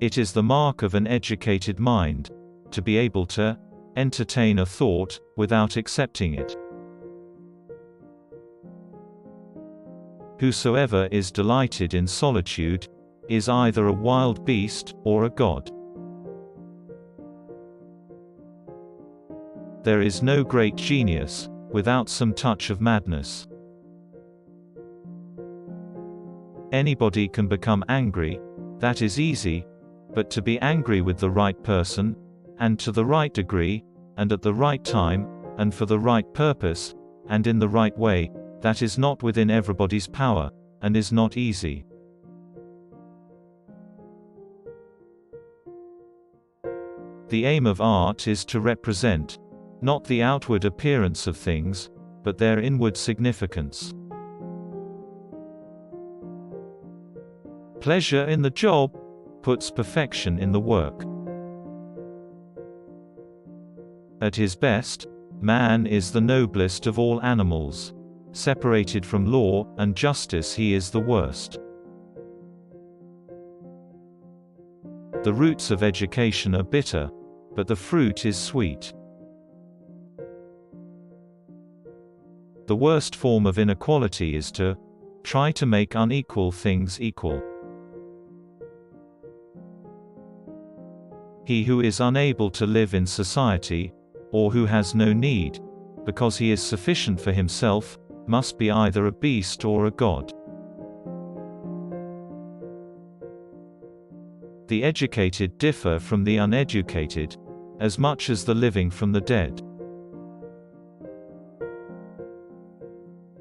It is the mark of an educated mind, to be able to entertain a thought without accepting it. Whosoever is delighted in solitude is either a wild beast or a god. There is no great genius without some touch of madness. Anybody can become angry, that is easy, but to be angry with the right person, and to the right degree, and at the right time, and for the right purpose, and in the right way, that is not within everybody's power, and is not easy. The aim of art is to represent, not the outward appearance of things, but their inward significance. Pleasure in the job puts perfection in the work. At his best, man is the noblest of all animals. Separated from law and justice, he is the worst. The roots of education are bitter, but the fruit is sweet. The worst form of inequality is to try to make unequal things equal. He who is unable to live in society, or who has no need, because he is sufficient for himself, must be either a beast or a god. The educated differ from the uneducated, as much as the living from the dead.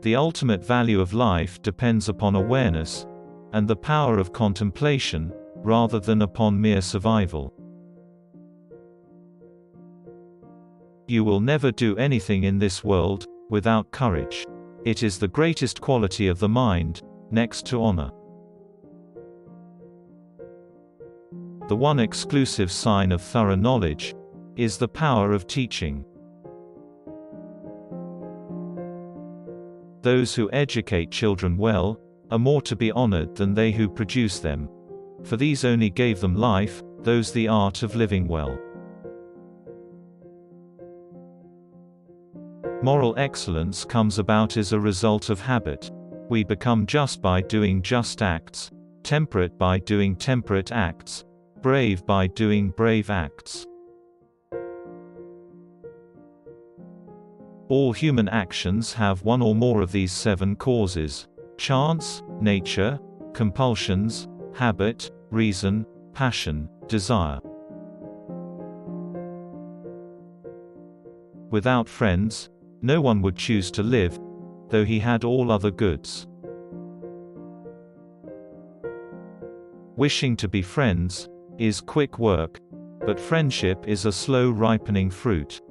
The ultimate value of life depends upon awareness, and the power of contemplation, rather than upon mere survival. You will never do anything in this world without courage. It is the greatest quality of the mind, next to honor. The one exclusive sign of thorough knowledge is the power of teaching. Those who educate children well are more to be honored than they who produce them, for these only gave them life, those the art of living well. Moral excellence comes about as a result of habit. We become just by doing just acts, temperate by doing temperate acts, brave by doing brave acts. All human actions have one or more of these 7 causes: chance, nature, compulsions, habit, reason, passion, desire. Without friends, no one would choose to live, though he had all other goods. Wishing to be friends is quick work, but friendship is a slow ripening fruit.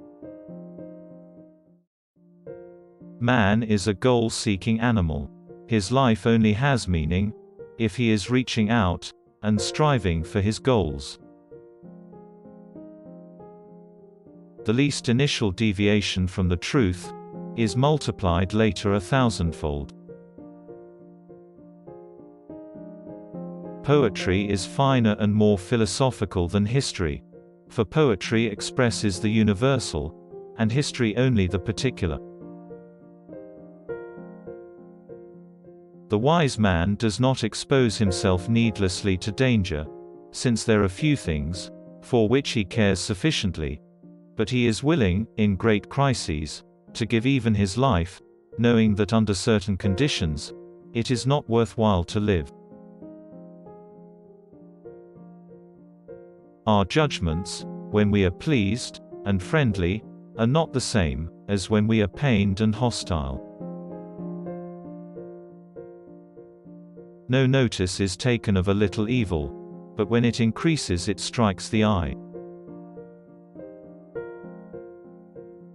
Man is a goal-seeking animal. His life only has meaning if he is reaching out and striving for his goals. The least initial deviation from the truth is multiplied later 1,000-fold. Poetry is finer and more philosophical than history, for poetry expresses the universal, and history only the particular. The wise man does not expose himself needlessly to danger, since there are few things for which he cares sufficiently, but he is willing, in great crises, to give even his life, knowing that under certain conditions, it is not worthwhile to live. Our judgments, when we are pleased and friendly, are not the same as when we are pained and hostile. No notice is taken of a little evil, but when it increases it strikes the eye.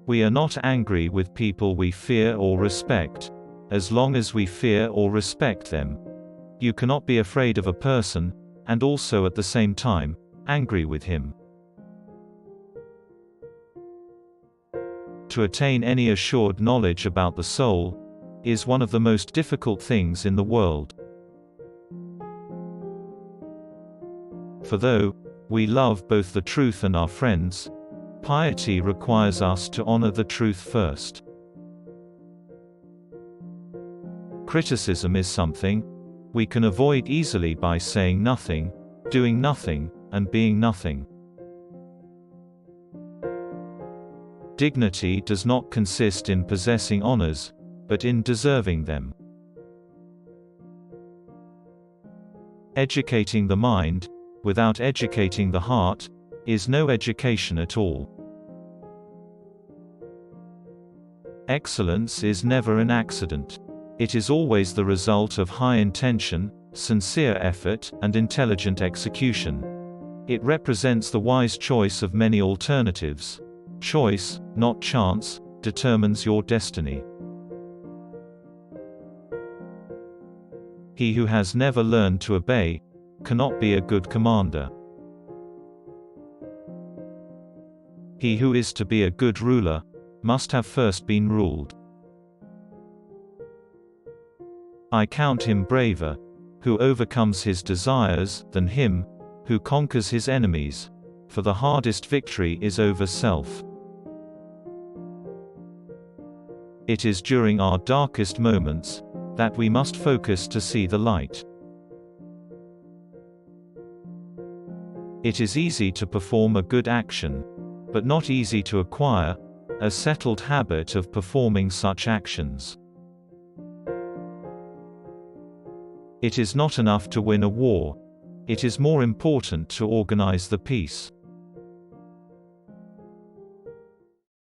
We are not angry with people we fear or respect, as long as we fear or respect them. You cannot be afraid of a person, and also at the same time, angry with him. To attain any assured knowledge about the soul is one of the most difficult things in the world. For though we love both the truth and our friends, piety requires us to honor the truth first. Criticism is something we can avoid easily by saying nothing, doing nothing, and being nothing. Dignity does not consist in possessing honors, but in deserving them. Educating the mind, without educating the heart, is no education at all. Excellence is never an accident. It is always the result of high intention, sincere effort, and intelligent execution. It represents the wise choice of many alternatives. Choice, not chance, determines your destiny. He who has never learned to obey cannot be a good commander. He who is to be a good ruler must have first been ruled. I count him braver who overcomes his desires than him who conquers his enemies, for the hardest victory is over self. It is during our darkest moments that we must focus to see the light. It is easy to perform a good action, but not easy to acquire a settled habit of performing such actions. It is not enough to win a war. It is more important to organize the peace.